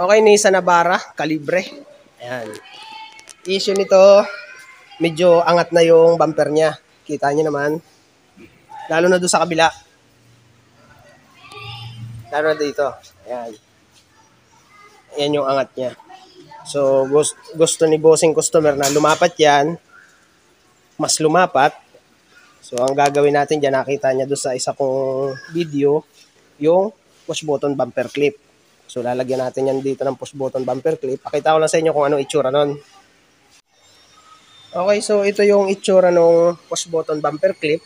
Okay, Nissan Navara, kalibre. Ayan. Issue nito, medyo angat na yung bumper niya. Kita niyo naman. Lalo na doon sa kabila. Lalo na dito. Ayan. Ayan yung angat niya. So, gusto ni bossing customer na lumapat yan, mas lumapat. So, ang gagawin natin dyan, nakita niya doon sa isa kong video, yung push button bumper clip. So, lalagyan natin yan dito ng push button bumper clip. Pakita ko lang sa inyo kung anong itsura nun. Okay, so ito yung itsura ng push button bumper clip.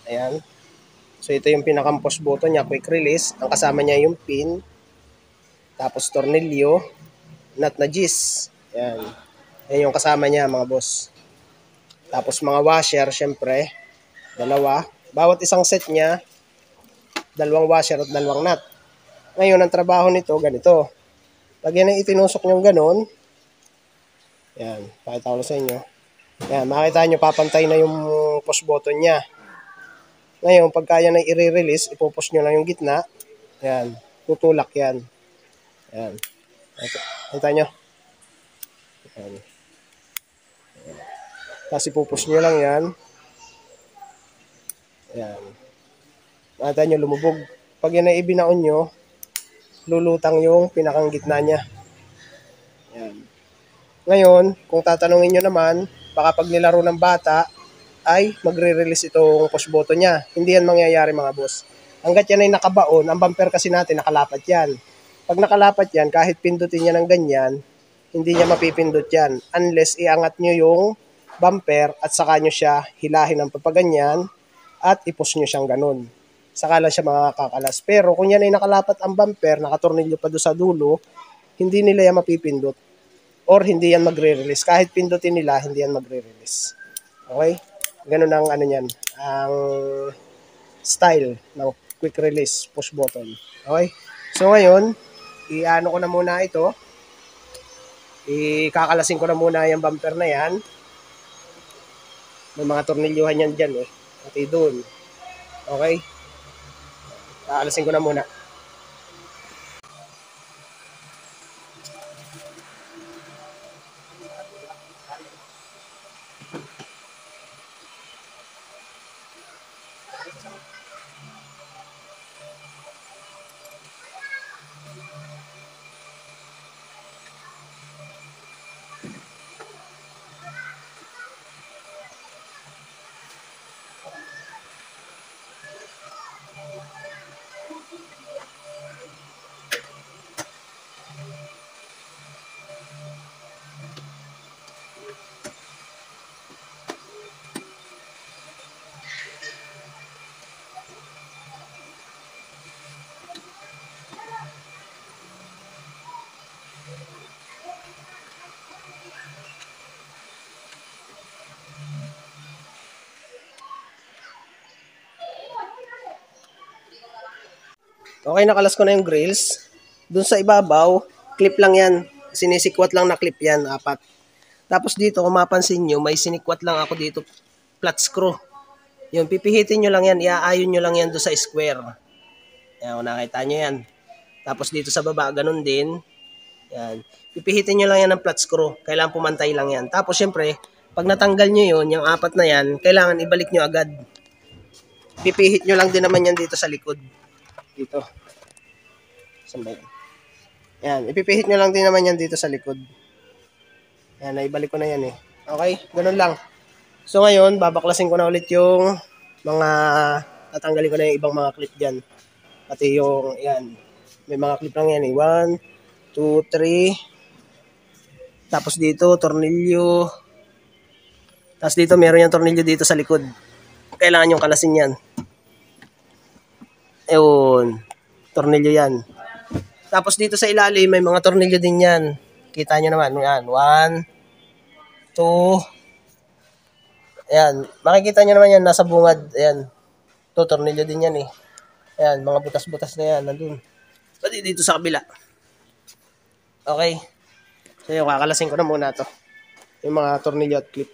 Ayan. So, ito yung pinakang push button niya, quick release. Ang kasama niya yung pin, tapos tornilyo, nut na G's. Ayan. Ayan yung kasama niya, mga boss. Tapos mga washer, syempre, dalawa. Bawat isang set niya, dalawang washer at dalawang nut. Ngayon, ang trabaho nito, ganito. Pag yan ay itinusok nyo ganon, yan, pakita ko sa inyo. Yan, makita nyo, papantay na yung push button niya. Ngayon, pagka yan ay i-release, ipupush nyo lang yung gitna. Yan, tutulak yan. Yan. Kita nyo. Yan. Tapos ipupush nyo lang yan. Yan. Makita nyo, lumubog. Pag yan ay ibinaon nyo, lulutang yung pinakang gitna niya. Yan. Ngayon, kung tatanungin nyo naman, baka pag nilaro ng bata, ay magre-release itong push button niya. Hindi yan mangyayari, mga boss. Hanggat yan ay nakabaon, ang bumper kasi natin nakalapat yan. Pag nakalapat yan, kahit pindutin niya ng ganyan, hindi niya mapipindot yan. Unless iangat nyo yung bumper at saka nyo siya hilahin ng papaganyan at ipush nyo siyang ganun. Saka lang siya makakakalas. Pero kung yan ay nakalapat ang bumper, nakatornilyo pa doon sa dulo, hindi nila yan mapipindot. Or hindi yan magre-release. Kahit pindutin nila, hindi yan magre-release. Okay? Ganun ang ano yan. Ang style ng quick release push button. Okay? So ngayon, i-ano ko na muna ito. Ikakalasin ko na muna yung bumper na yan. May mga tornilyuhan yan dyan eh. Pati doon. Okay? Kakalasin ko na muna. Okay, nakalas ko na yung grills. Doon sa ibabaw, clip lang yan. Sinisikwat lang na clip yan, 4. Tapos dito, kung mapansin nyo, may sinikwat lang ako dito, flat screw. Yun, pipihitin nyo lang yan, iaayon nyo lang yan doon sa square. Yan, kung nakita nyo yan. Tapos dito sa baba, ganun din. Yan. Pipihitin nyo lang yan ng flat screw. Kailangan pumantay lang yan. Tapos syempre, pag natanggal nyo yun, yung 4 na yan, kailangan ibalik nyo agad. Pipihit nyo lang din naman yan dito sa likod. Dito. Saan ba yan? Yan, ipipihit nyo lang din naman yan dito sa likod. Yan, naibalik ko na yan eh. Okay, ganun lang. So ngayon, babaklasin ko na ulit yung mga, tatanggalin ko na yung ibang mga clip dyan. Pati yung, yan, may mga clip lang yan eh. 1, 2, 3. Tapos dito, tornilyo. Tapos dito, meron yung tornilyo dito sa likod. Kailangan yung kalasin yan. Ayun, tornilyo yan. Tapos dito sa ilalim, may mga tornilyo din yan. Kita nyo naman, yan, 1, 2. Ayan, makikita nyo naman yan, nasa bungad. Ayan, ito, tornilyo din yan eh. Ayan, mga butas-butas na yan, nandun. Pati dito sa kabila. Okay. So yun, kakalasin ko na muna to. Yung mga tornilyo at clip.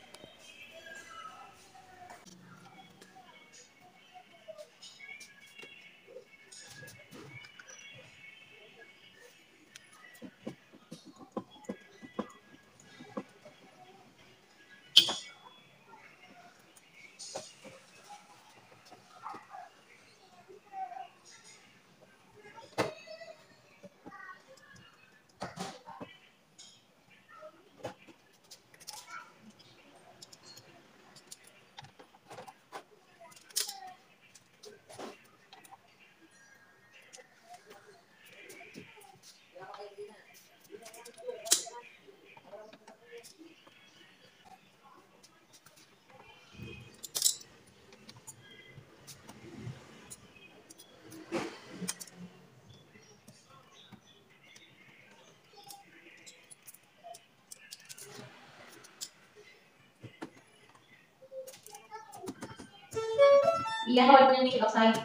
I-hold nyo yung outside.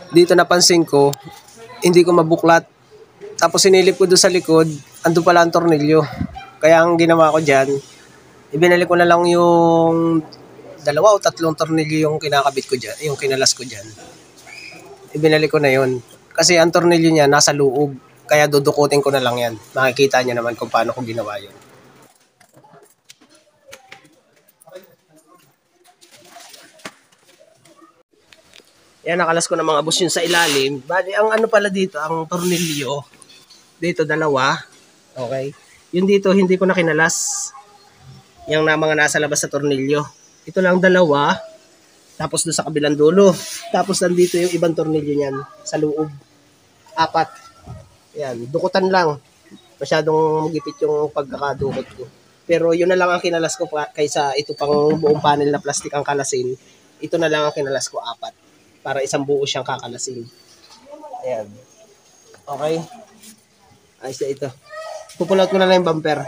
Dito napansin ko, hindi ko mabuklat. Tapos sinilip ko doon sa likod, ando pala ang tornilyo. Kaya ang ginawa ko dyan, ibinalik ko na lang yung 2 o 3 tornilyo yung kinakabit ko dyan, yung kinalas ko dyan. Ibinalik ko na yun. Kasi ang tornilyo niya nasa loob. Kaya dudukutin ko na lang yan. Makikita niyo naman kung paano ko ginawa yun. Yan, nakalas ko na mga boss yun sa ilalim. Bali, ang ano pala dito, ang tornilyo, dito 2. Okay. Yun dito, hindi ko na kinalas. Yung na mga nasa labas sa tornilyo. Ito lang 2. Tapos doon sa kabilang dulo. Tapos nandito yung ibang tornilyo niyan sa loob. 4. Yan, dukutan lang. Masyadong magipit yung pagkakadukot ko. Pero yun na lang ang kinalas ko kaysa ito pang buong panel na plastic ang kalasin. Ito na lang ang kinalas ko 4. Para isang buo siyang kakalasin. Ayan. Okay. Ayos na ito. Pupulot ko na lang yung bumper.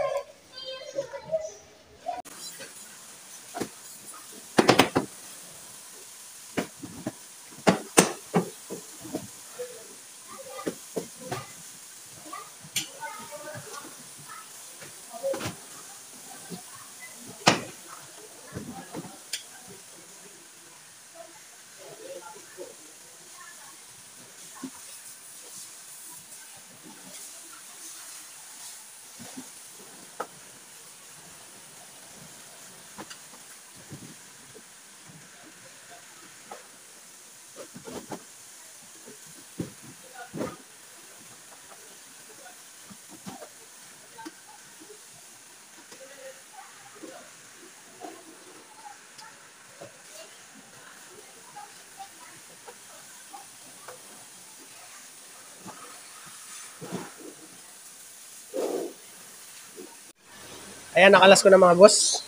Ayan, nakalas ko na mga boss.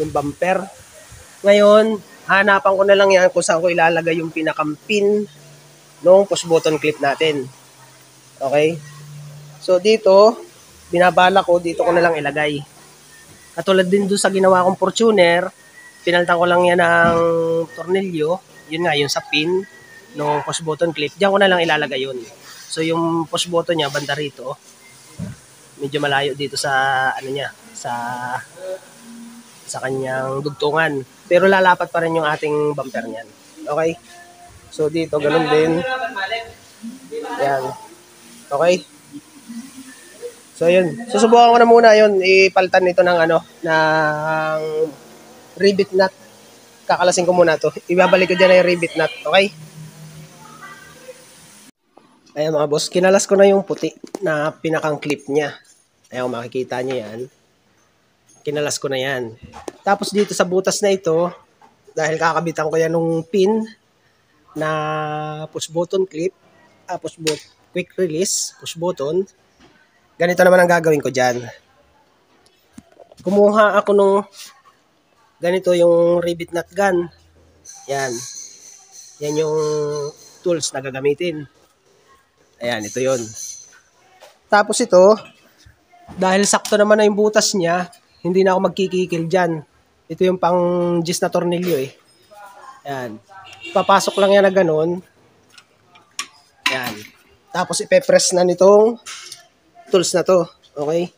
Yung bumper. Ngayon, hanapan ko na lang yan kung saan ko ilalagay yung pinakampin ng push button clip natin. Okay? So dito, binabala ko, dito ko na lang ilagay. Katulad din doon sa ginawa kong Fortuner, pinaltan ko lang yan ng tornilyo. Yun nga, yung sa pin ng push button clip. Diyan ko na lang ilalagay yun. So yung push button niya, banda rito. Medyo malayo dito sa ano niya, sa kanyang dugtungan. Pero lalapat pa rin yung ating bumper niyan. Okay? So dito, ganun din. Yan. Okay? So yun. Susubukan ko na muna yun. Ipalitan nito ng ano, ng rivet nut. Kakalasin ko muna to. Ibabalik ko dyan yung rivet nut. Okay? Ayan mga boss. Kinalas ko na yung puti na pinakang clip niya. Ayan, makikita nyo yan. Kinalas ko na yan. Tapos dito sa butas na ito, dahil kakabitan ko yan nung pin na push button clip, quick release, push button, ganito naman ang gagawin ko dyan. Kumuha ako nung ganito yung rivet nut gun. Yan. Yan yung tools na gagamitin. Ayan, ito yon. Tapos ito, dahil sakto naman na yung butas niya, hindi na ako magkikikil dyan. Ito yung pang gis na tornilyo eh. Ayan. Papasok lang yan na ganun. Ayan. Tapos ipe-press na nitong tools na to. Okay?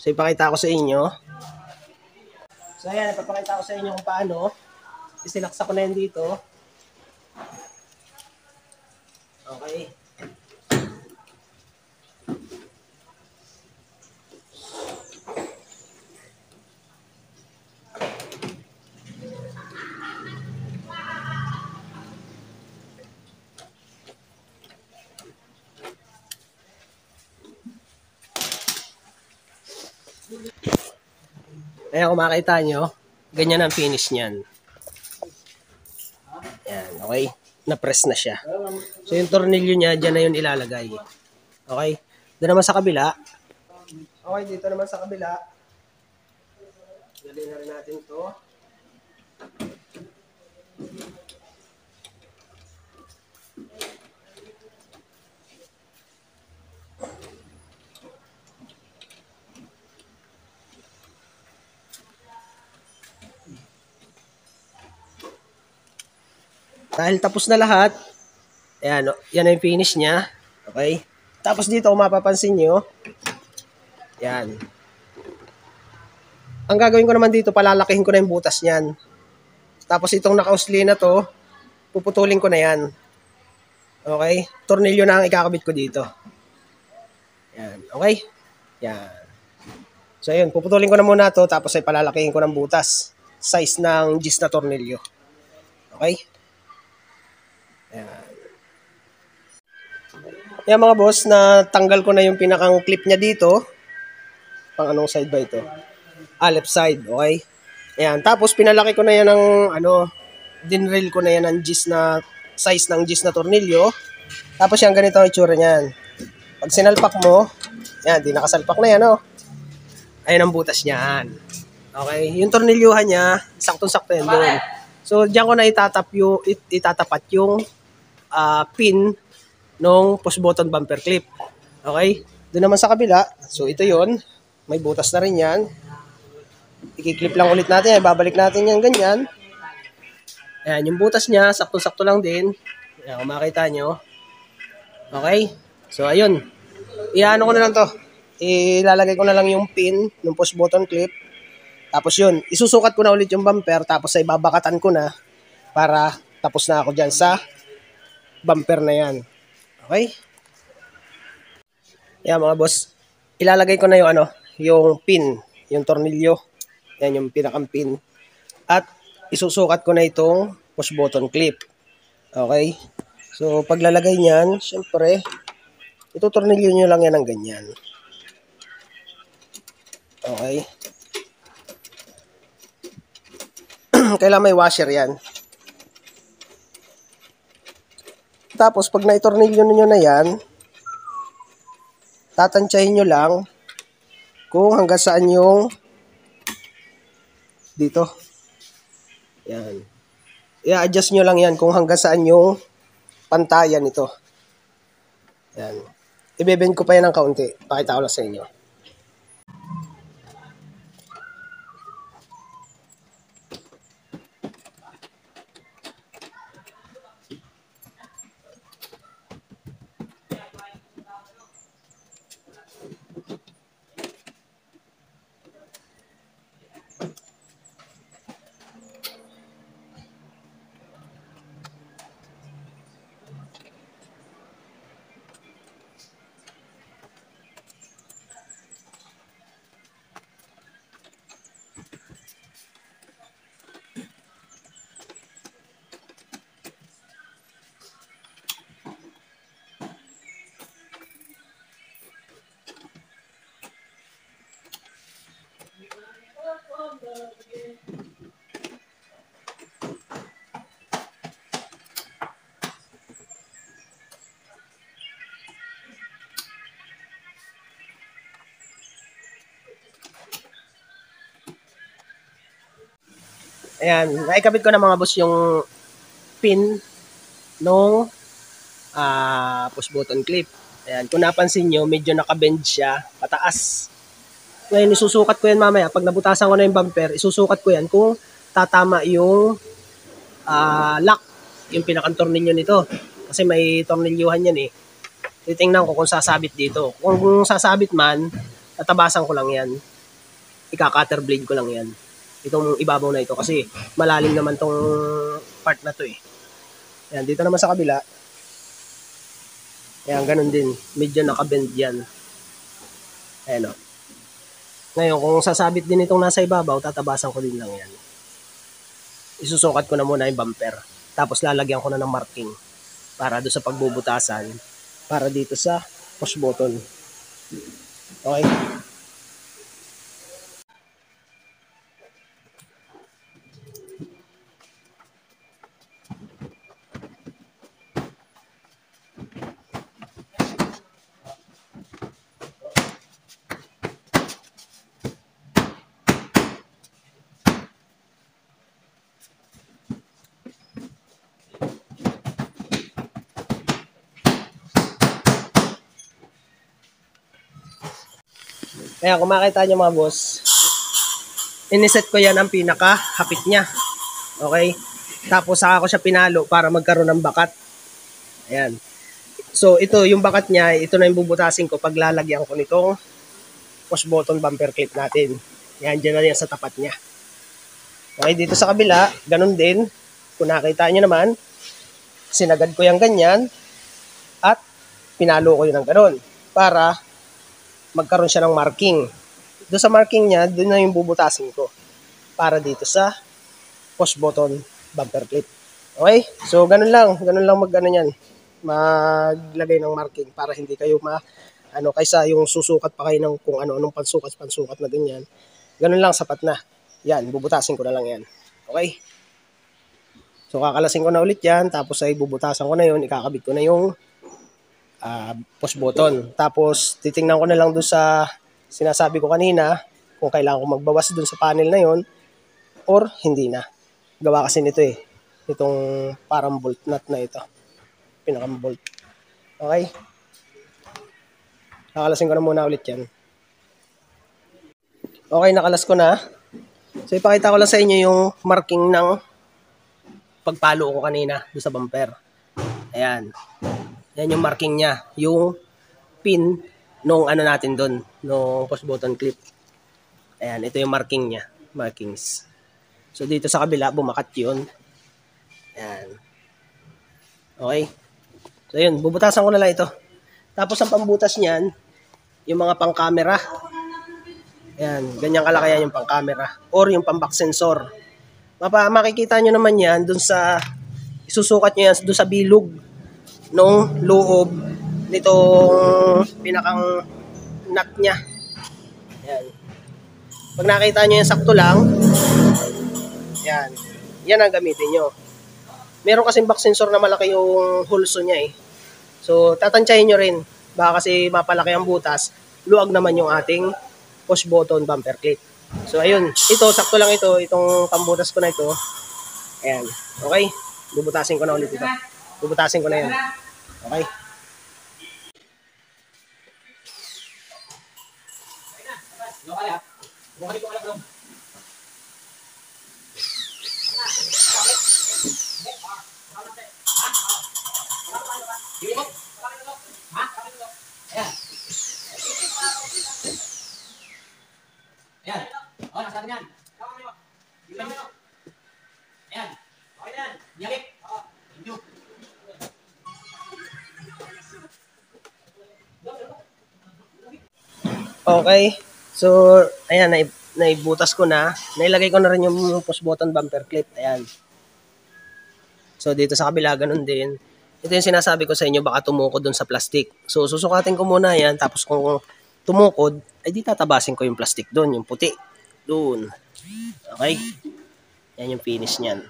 So ipakita ko sa inyo. So ayan, ipapakita ko sa inyo kung paano. Isinaksa ko na yan dito. Okay. Ayan, kung makita nyo, ganyan ang finish niyan. Ayan, okay? Na-press na siya. So yung tornilyo niya, dyan na yun ilalagay. Okay? Doon naman sa kabila. Okay, dito naman sa kabila. Dali na rin natin to. Dahil tapos na lahat, ayan, yan na yung finish niya. Okay? Tapos dito, kung mapapansin nyo, yan. Ang gagawin ko naman dito, palalakihin ko na yung butas niyan. Tapos itong nakausli na to, puputulin ko na yan. Okay? Tornilyo na ang ikakabit ko dito. Yan. Okay? Yan. So yun, puputulin ko na muna to, tapos ay palalakihin ko ng butas. Size ng gis na tornilyo. Okay? Yan. Yan mga boss, na tanggal ko na yung pinakang clip niya dito. Pang anong side ba ito? Left side, okay? Ayan, tapos pinalaki ko na yan ng dinrill ko na yan ng gis na size ng gis na tornilyo. Tapos yan, ganito ang itsura niyan. Pag sinalpak mo, yan, di nakasalpak na yan, oh. Ayan ang butas niyan. Okay, yung tornilyuhan niya, saktong-sakto yan doon. So, diyan ko na itatapat yung pin nung push button bumper clip. Okay? Doon naman sa kabila, so ito yon, may butas na rin yan. I-clip lang ulit natin, babalik natin yan ganyan. Ayan, yung butas niya, sakto-sakto lang din. Ayan, kung makita nyo. Okay? So, ayun. Iano ko na lang to. Ilalagay ko na lang yung pin ng push button clip. Tapos yun, isusukat ko na ulit yung bumper, tapos ay babakatan ko na para tapos na ako dyan sa bumper na yan. Okay? Yan mga boss. Ilalagay ko na yung yung pin, yung tornilyo. Yan yung pinakang pin. At isusukat ko na itong push button clip. Okay? So, paglalagay niyan, syempre, itutornilyo nyo lang yan ng ganyan. Okay? Kailangan may washer yan. Tapos, pag naitornilyo nyo na yan, tatansyahin nyo lang kung hanggang saan yung dito. Yan. I-adjust nyo lang yan kung hanggang saan yung pantayan nito. Yan. Ibebend ko pa yan ng kaunti. Pakita ko lang sa inyo. Ayan, naikabit ko na mga boss yung pin nung push button clip. Ayan, kung napansin nyo, medyo nakabend siya pataas. Ngayon, isusukat ko yan mamaya. Pag nabutasan ko na yung bumper, isusukat ko yan kung tatama yung lock, yung pinakang tornilyo nito. Kasi may tornilyuhan yan eh. Titingnan ko kung sasabit dito. Kung sasabit man, tatabasan ko lang yan. Ika-cutter blade ko lang yan. Itong ibabaw na ito kasi malalim naman tong part na to eh. Ayan, dito naman sa kabila. Ayan, ganun din. Medyo nakabend yan. Ayan o. Ngayon, kung sasabit din itong nasa ibabaw, tatabasan ko din lang yan. Isusukat ko na muna yung bumper. Tapos lalagyan ko na ng marking para doon sa pagbubutasan para dito sa push button. Okay? Kaya kung makita nyo mga boss, iniset ko yan ang pinaka-hapit niya. Okay? Tapos saka ko siya pinalo para magkaroon ng bakat. Ayan. So ito yung bakat niya, ito na yung bubutasin ko pag lalagyan ko nitong push button bumper clip natin. Yan, dyan na yan sa tapat niya. Okay, dito sa kabila, ganun din. Kung nakita nyo naman, sinagad ko yung ganyan at pinalo ko yun ng ganun para magkaroon siya ng marking. Doon sa marking niya, doon na yung bubutasin ko para dito sa push button bumper clip. Okay? So, ganun lang mag-ano yan. Maglagay ng marking para hindi kayo kaysa yung susukat pa kayo ng kung ano-anong pansukat na ganyan. Ganun lang, sapat na. Yan, bubutasin ko na lang yan. Okay? So, kakalasin ko na ulit yan, tapos ay bubutasan ko na yun, ikakabit ko na yung push button. Tapos, titingnan ko na lang doon sa sinasabi ko kanina kung kailangan ko magbawas doon sa panel na yon or hindi na. Gawa kasi nito eh. Itong parang bolt nut na ito. Pinakang bolt. Okay? Nakalasin ko na muna ulit yan. Okay, nakalas ko na. So, ipakita ko lang sa inyo yung marking ng pagpalo ko kanina doon sa bumper. Ayan. Yan yung marking niya. Yung pin nung natin doon, nung push button clip. Ayan, ito yung marking niya. Markings. So, dito sa kabila, bumakat yun. Ayan. Okay. So, yun. Bubutasan ko na lang ito. Tapos, ang pambutas niyan, yung mga pang-camera. Ayan. Ganyan kalaki yan yung pang-camera. Or yung pang-back sensor. Makikita nyo naman yan dun sa, isusukat nyo yan dun sa bilog nung loob nitong pinakang nut niya. Yan. Pag nakita nyo yan sakto lang, yan. Yan ang gamitin nyo. Meron kasing back sensor na malaki yung hulso niya eh. So, tatansyahin nyo rin. Baka kasi mapalaki ang butas, luwag naman yung ating push button bumper clip. So, ayun. Ito, sakto lang ito. Itong pambutas ko na ito. Ayan. Okay? Bubutasin ko na ulit ito. Bubutasin ko na yan. Okay? Ayan. O, nasa atin yan. Ayan. Okay na yan. Niyabik. Thank you. Okay. So, ayan, naibutas ko na. Nailagay ko na rin yung push button bumper clip. Ayan. So, dito sa kabila, ganun din. Ito yung sinasabi ko sa inyo, baka tumukod dun sa plastic. So, susukatin ko muna yan. Tapos kung tumukod, ay di tatabasin ko yung plastic dun, yung puti. Dun. Okay? Yan yung finish niyan.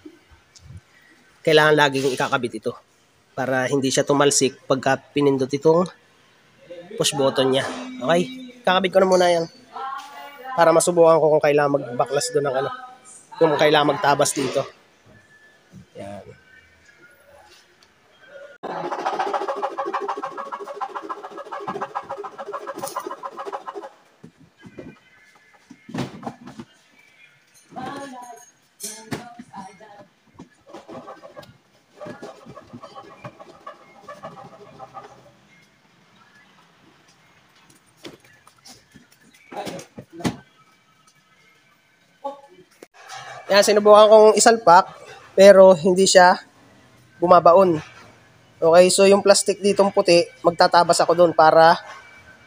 Kailangan laging ikakabit ito para hindi siya tumalsik pagka pinindot itong push button niya. Okay? Kakabit ko na muna yan para masubukan ko kung kailangan magbaklas doon ng kung kailangan magtabas dito. Yan. Yan, sinubukan kong isalpak, pero hindi siya bumabaon. Okay, so yung plastic ditong puti, magtatabas ako doon para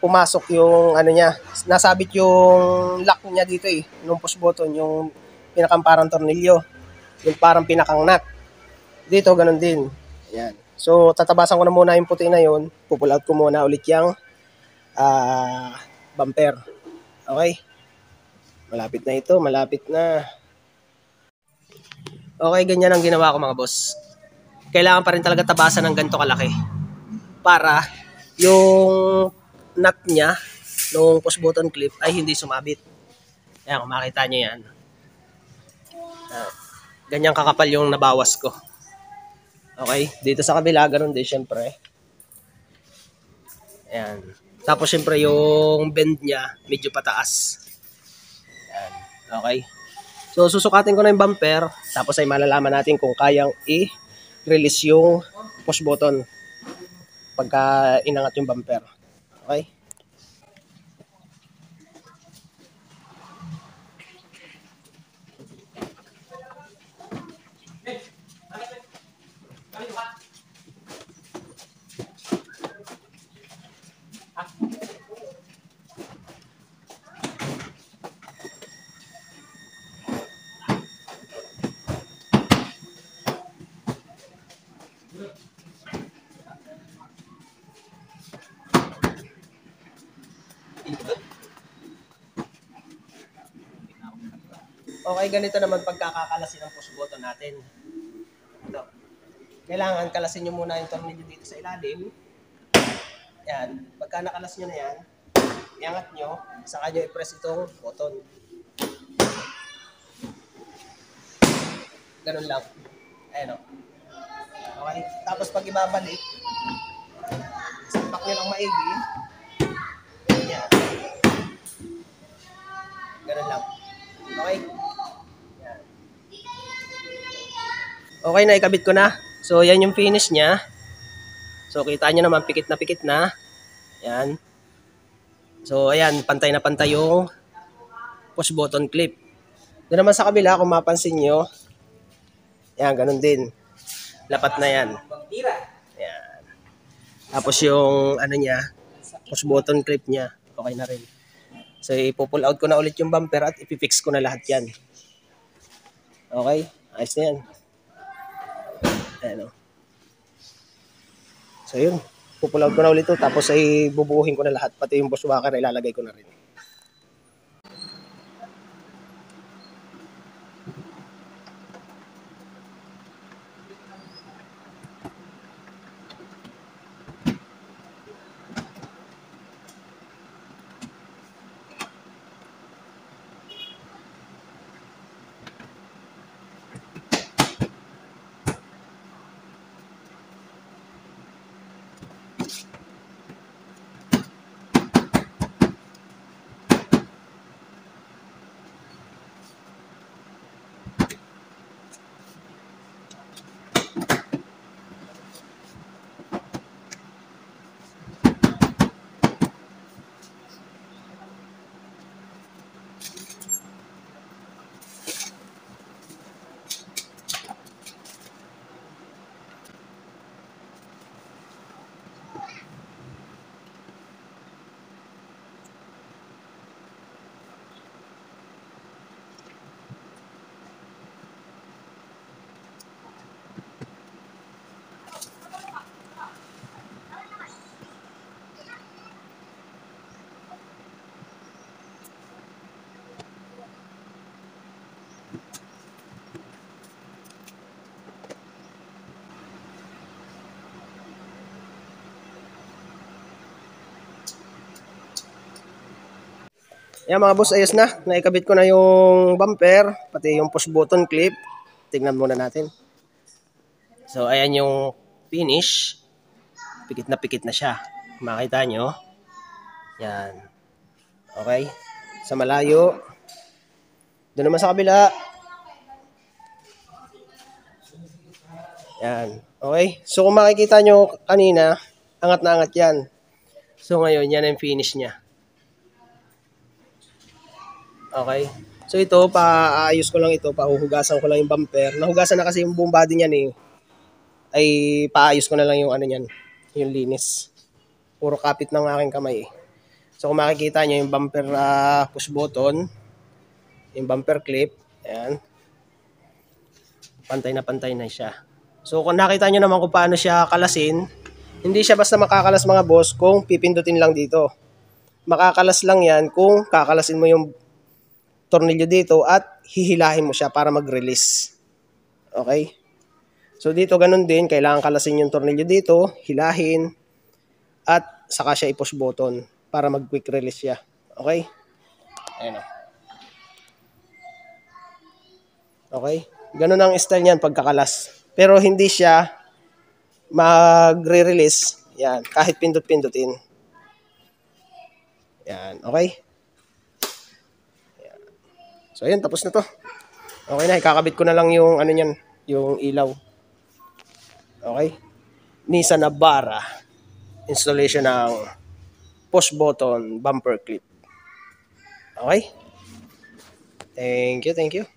pumasok yung ano niya. Nasabit yung lock niya dito eh, nung push button, yung pinakang parang tornilyo, yung parang pinakang nut. Dito, ganun din. Ayan. So, tatabasan ko na muna yung puti na yun. Pupull out ko muna ulit yung bumper. Okay? Malapit na ito, malapit na. Okay, ganyan ang ginawa ko mga boss. Kailangan pa rin talaga tabasan ng ganito kalaki para yung nut niya nung push button clip ay hindi sumabit. Ayan, kung makita nyo yan. Ganyan kakapal yung nabawas ko. Okay, dito sa kabila, ganun din syempre. Ayan. Tapos syempre yung bend niya medyo pataas. Ayan. Okay. So susukatin ko na yung bumper, tapos ay malalaman natin kung kayang i-release yung push button pagka inangat yung bumper. Okay? Okay, ganito naman pagkakakalasin ng push button natin. Ito. Kailangan kalasin nyo muna yung tornilyo dito sa ilalim. Yan. Pagka nakalas nyo na yan, iangat nyo, saka nyo i-press itong button. Ganun lang. Ayan o. Okay. Tapos pag ibabalik, sampak nyo lang maigi. Yan. Ganun lang. Okay? Yan. Okay na, ikabit ko na. So, yan yung finish niya. So, kita nyo naman, pikit na pikit na. Yan. So, ayan, pantay na pantay yung push button clip. Doon naman sa kabila, kung mapansin nyo, yan, ganun din. Lapat na yan. Yan. Tapos yung, ano niya, push button clip niya, okay na rin. So, ipo-pull out ko na ulit yung bumper at ipifix ko na lahat yan. Okay? Ayos na yan. Ayan o. So, yun. Pull out ko na ulit ito. Tapos ay bubuuhin ko na lahat. Pati yung bushwhacker ilalagay ko na rin. Yan mga boss, ayos na. Naikabit ko na yung bumper, pati yung push button clip. Tingnan muna natin. So, ayan yung finish. Pikit na siya. Makita nyo. Yan. Okay. Sa malayo. Doon naman sa kabila. Yan. Okay. So, kung makikita nyo kanina, angat na angat yan. So, ngayon, yan ang finish niya. Okay. So ito, paayos ko lang ito, pahuhugasan ko lang yung bumper. Nahugasan na kasi yung buong body niyan eh. Ay paayos ko na lang yung ano niyan, yung linis. Puro kapit ng aking kamay eh. So kung makikita nyo yung bumper push button, yung bumper clip, ayan. Pantay na siya. So kung nakita nyo naman kung paano siya kalasin, hindi siya basta makakalas mga boss kung pipindutin lang dito. Makakalas lang yan kung kakalasin mo yung tornilyo dito at hihilahin mo siya para mag-release. Okay? So dito ganun din, kailangan kalasin yung tornilyo dito, hilahin, at saka siya i-push button para mag-quick release siya. Okay? Ayan o. Okay? Ganun ang style niyan pagkakalas. Pero hindi siya magre-release. Yan, kahit pindot-pindutin. Yan, okay? Yan. So ayun, tapos na to. Okay na, ikakabit ko na lang yung ano niyan, yung ilaw. Okay? Nissan Navara. Installation ng push button bumper clip. Okay? Thank you, thank you.